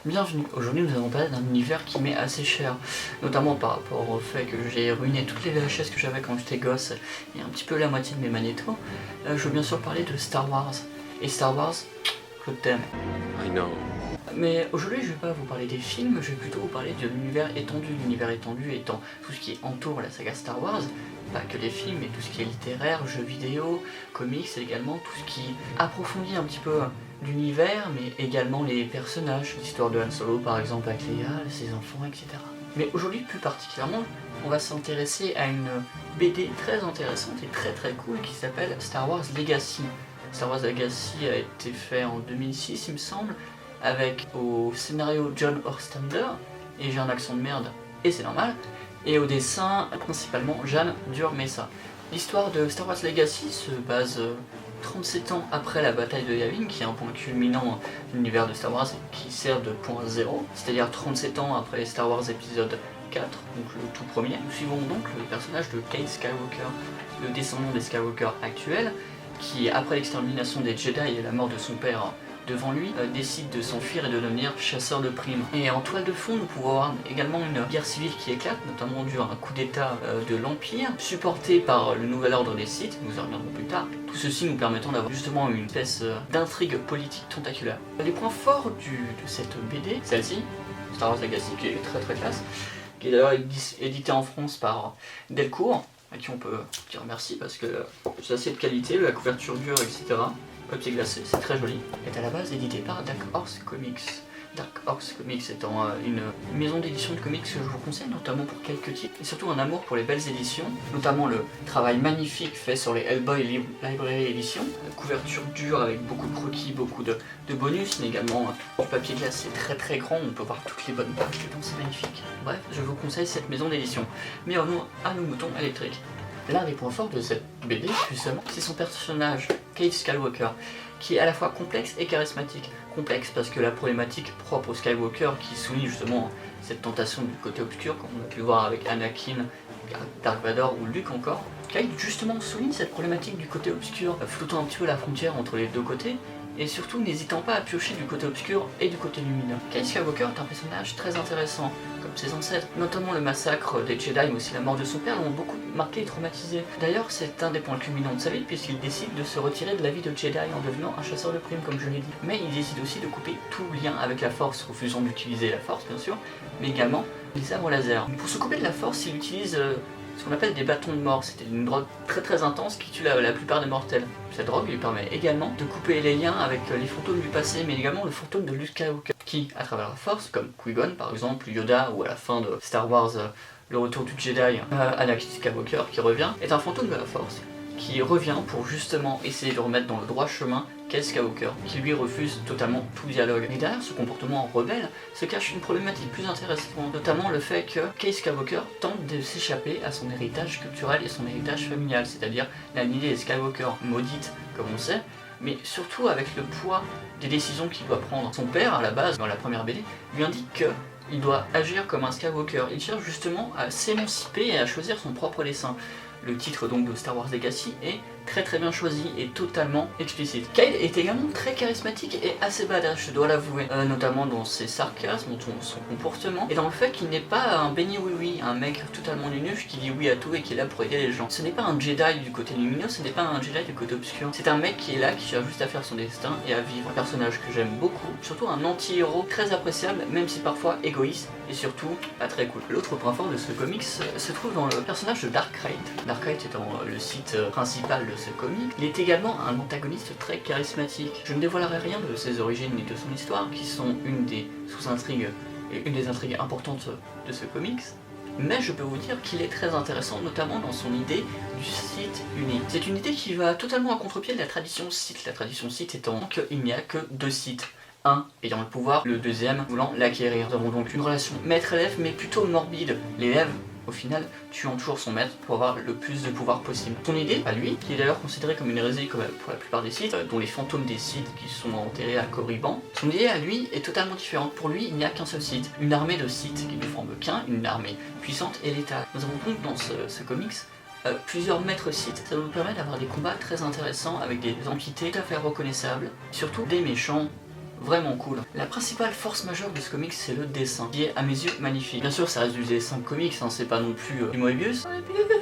Bienvenue, aujourd'hui nous allons parler d'un univers qui m'est assez cher, notamment par rapport au fait que j'ai ruiné toutes les VHS que j'avais quand j'étais gosse et un petit peu la moitié de mes magnétos. Je veux bien sûr parler de Star Wars, et Star Wars, je t'aime. I know. Mais aujourd'hui je vais pas vous parler des films, je vais plutôt vous parler de l'univers étendu étant tout ce qui entoure la saga Star Wars, pas que les films, mais tout ce qui est littéraire, jeux vidéo, comics, et également tout ce qui approfondit un petit peu l'univers, mais également les personnages, l'histoire de Han Solo par exemple avec Leia, ses enfants, etc. Mais aujourd'hui plus particulièrement, on va s'intéresser à une BD très intéressante et très cool qui s'appelle Star Wars Legacy. Star Wars Legacy a été fait en 2006 il me semble, avec au scénario John Ostrander, et j'ai un accent de merde, et c'est normal, et au dessin principalement Jeanne Durmessa. L'histoire de Star Wars Legacy se base 37 ans après la bataille de Yavin, qui est un point culminant de l'univers de Star Wars qui sert de point zéro, c'est-à-dire 37 ans après Star Wars épisode 4, donc le tout premier. Nous suivons donc le personnage de Kate Skywalker, le descendant des Skywalker actuels, qui après l'extermination des Jedi et la mort de son père devant lui, décide de s'enfuir et de devenir chasseur de primes. Et en toile de fond, nous pouvons voir également une guerre civile qui éclate, notamment dû à un coup d'état de l'Empire, supporté par le nouvel ordre des Sith, nous y reviendrons plus tard. Tout ceci nous permettant d'avoir justement une espèce d'intrigue politique tentaculaire. Les points forts de cette BD, celle-ci, Star Wars Legacy, qui est très classe, qui est d'ailleurs édité en France par Delcourt, à qui on peut dire merci parce que c'est assez de qualité, la couverture dure, etc. Papier glacé, c'est très joli. Est à la base édité par Dark Horse Comics. Dark Horse Comics étant une maison d'édition de comics que je vous conseille, notamment pour quelques titres, et surtout un amour pour les belles éditions, notamment le travail magnifique fait sur les Hellboy Library Edition, couverture dure avec beaucoup de croquis, beaucoup de bonus, mais également du papier glacé très grand, on peut voir toutes les bonnes pages dedans, c'est magnifique. Bref, je vous conseille cette maison d'édition. Mais revenons à nos moutons électriques. L'un des points forts de cette BD, justement, c'est son personnage, Kate Skywalker, qui est à la fois complexe et charismatique. Complexe parce que la problématique propre au Skywalker, qui souligne justement cette tentation du côté obscur, comme on a pu le voir avec Anakin, Dark Vador ou Luke encore, Kate justement souligne cette problématique du côté obscur, floutant un petit peu la frontière entre les deux côtés, et surtout n'hésitant pas à piocher du côté obscur et du côté lumineux. Kate Skywalker est un personnage très intéressant, comme ses ancêtres, notamment le massacre des Jedi, mais aussi la mort de son père l'ont beaucoup marqué et traumatisé. D'ailleurs, c'est un des points culminants de sa vie, puisqu'il décide de se retirer de la vie de Jedi en devenant un chasseur de primes, comme je l'ai dit. Mais il décide aussi de couper tout lien avec la Force, refusant d'utiliser la Force, bien sûr, mais également les sabres laser. Pour se couper de la Force, il utilise ce qu'on appelle des bâtons de mort. C'était une drogue très intense qui tue la plupart des mortels. Cette drogue lui permet également de couper les liens avec les fantômes du passé, mais également le fantôme de Luke Skywalker, qui, à travers la Force, comme Qui-Gon par exemple, Yoda, ou à la fin de Star Wars, le retour du Jedi, Anakin Skywalker qui revient, est un fantôme de la Force, qui revient pour justement essayer de remettre dans le droit chemin Kate Skywalker, qui lui refuse totalement tout dialogue. Mais derrière ce comportement rebelle se cache une problématique plus intéressante, notamment le fait que Kate Skywalker tente de s'échapper à son héritage culturel et son héritage familial, c'est-à-dire la lignée des Skywalker maudite, comme on sait, mais surtout avec le poids des décisions qu'il doit prendre. Son père, à la base, dans la première BD, lui indique que il doit agir comme un Skywalker. Il cherche justement à s'émanciper et à choisir son propre destin. Le titre donc de Star Wars Legacy est très bien choisi et totalement explicite. Kyle est également très charismatique et assez badass, je dois l'avouer, notamment dans ses sarcasmes, dans son comportement, et dans le fait qu'il n'est pas un béni oui-oui, un mec totalement nunuche qui dit oui à tout et qui est là pour aider les gens. Ce n'est pas un Jedi du côté lumineux, ce n'est pas un Jedi du côté obscur. C'est un mec qui est là, qui cherche juste à faire son destin et à vivre. Un personnage que j'aime beaucoup, surtout un anti-héros très appréciable, même si parfois égoïste, et surtout pas très cool. L'autre point fort de ce comics se trouve dans le personnage de Darkrai. Darkrai étant le site principal de ce comic, il est également un antagoniste très charismatique. Je ne dévoilerai rien de ses origines ni de son histoire, qui sont une des sous-intrigues et une des intrigues importantes de ce comics, mais je peux vous dire qu'il est très intéressant, notamment dans son idée du Sith unique. C'est une idée qui va totalement à contre-pied de la tradition Sith, la tradition Sith étant qu'il n'y a que deux Sith. Un ayant le pouvoir, le deuxième voulant l'acquérir. Nous avons donc une relation maître-élève, mais plutôt morbide. L'élève, au final, tuant toujours son maître pour avoir le plus de pouvoir possible. Son idée, à lui, qui est d'ailleurs considérée comme une hérésie comme pour la plupart des Sith, dont les fantômes des Sith qui sont enterrés à Korriban, son idée à lui est totalement différente. Pour lui, il n'y a qu'un seul Sith, une armée de Sith qui ne forme qu'un, une armée puissante et létale. Nous avons donc dans ce comics plusieurs maîtres Sith. Ça nous permet d'avoir des combats très intéressants avec des entités tout à fait reconnaissables, surtout des méchants vraiment cool. La principale force majeure de ce comics, c'est le dessin, qui est à mes yeux magnifique. Bien sûr, ça reste du dessin de comics, hein, c'est pas non plus du Moebius,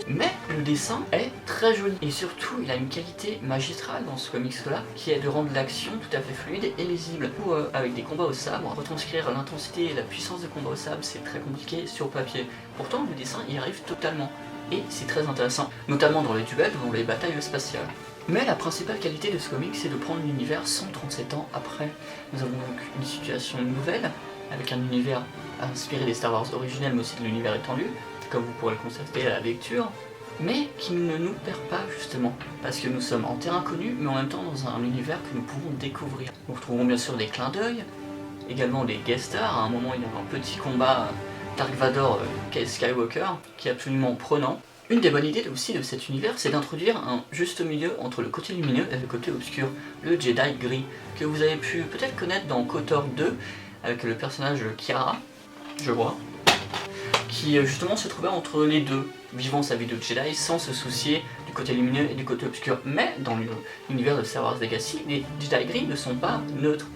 mais le dessin est très joli. Et surtout, il a une qualité magistrale dans ce comics-là, qui est de rendre l'action tout à fait fluide et lisible. Ou avec des combats au sabre, retranscrire l'intensité et la puissance des combats au sabre, c'est très compliqué sur papier. Pourtant, le dessin y arrive totalement. Et c'est très intéressant, notamment dans les duels ou dans les batailles spatiales. Mais la principale qualité de ce comic, c'est de prendre l'univers 137 ans après. Nous avons donc une situation nouvelle, avec un univers inspiré des Star Wars originels, mais aussi de l'univers étendu, comme vous pourrez le constater à la lecture, mais qui ne nous perd pas justement, parce que nous sommes en terrain connu, mais en même temps dans un univers que nous pouvons découvrir. Nous retrouvons bien sûr des clins d'œil, également des guest stars. À un moment, il y a un petit combat Dark Vador Skywalker qui est absolument prenant. Une des bonnes idées aussi de cet univers, c'est d'introduire un juste milieu entre le côté lumineux et le côté obscur, le Jedi gris, que vous avez pu peut-être connaître dans KOTOR 2, avec le personnage Kira, je vois, qui justement se trouvait entre les deux, vivant sa vie de Jedi sans se soucier du côté lumineux et du côté obscur. Mais dans l'univers de Star Wars Legacy, les Jedi gris ne sont pas neutres.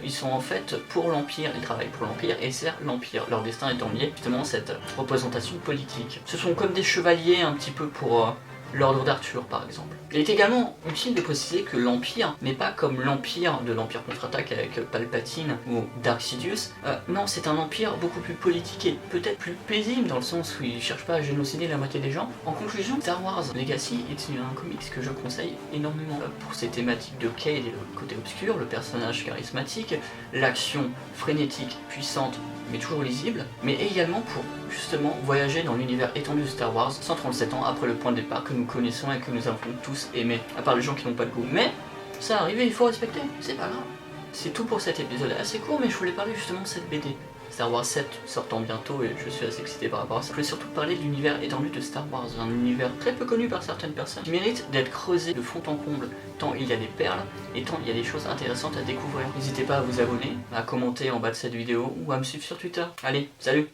Ils sont en fait pour l'Empire, ils travaillent pour l'Empire et servent l'Empire, leur destin étant lié justement à cette représentation politique. Ce sont comme des chevaliers un petit peu pour l'ordre d'Arthur par exemple. Il est également utile de préciser que l'Empire n'est pas comme l'Empire de l'Empire contre-attaque avec Palpatine ou Dark Sidious. Non, c'est un empire beaucoup plus politique et peut-être plus paisible dans le sens où il ne cherche pas à génocider la moitié des gens. En conclusion, Star Wars Legacy est un comics que je conseille énormément pour ses thématiques de Cade et le côté obscur, le personnage charismatique, l'action frénétique, puissante, mais toujours lisible, mais également pour justement voyager dans l'univers étendu de Star Wars 137 ans après le point de départ que nous connaissons et que nous avons tous aimé, à part les gens qui n'ont pas de goût. Mais ça arrive et il faut respecter, c'est pas grave. C'est tout pour cet épisode assez court, mais je voulais parler justement de cette BD. Star Wars 7 sortant bientôt et je suis assez excité par rapport à ça. Je voulais surtout parler de l'univers étendu de Star Wars, un univers très peu connu par certaines personnes, qui mérite d'être creusé de fond en comble, tant il y a des perles et tant il y a des choses intéressantes à découvrir. N'hésitez pas à vous abonner, à commenter en bas de cette vidéo ou à me suivre sur Twitter. Allez, salut!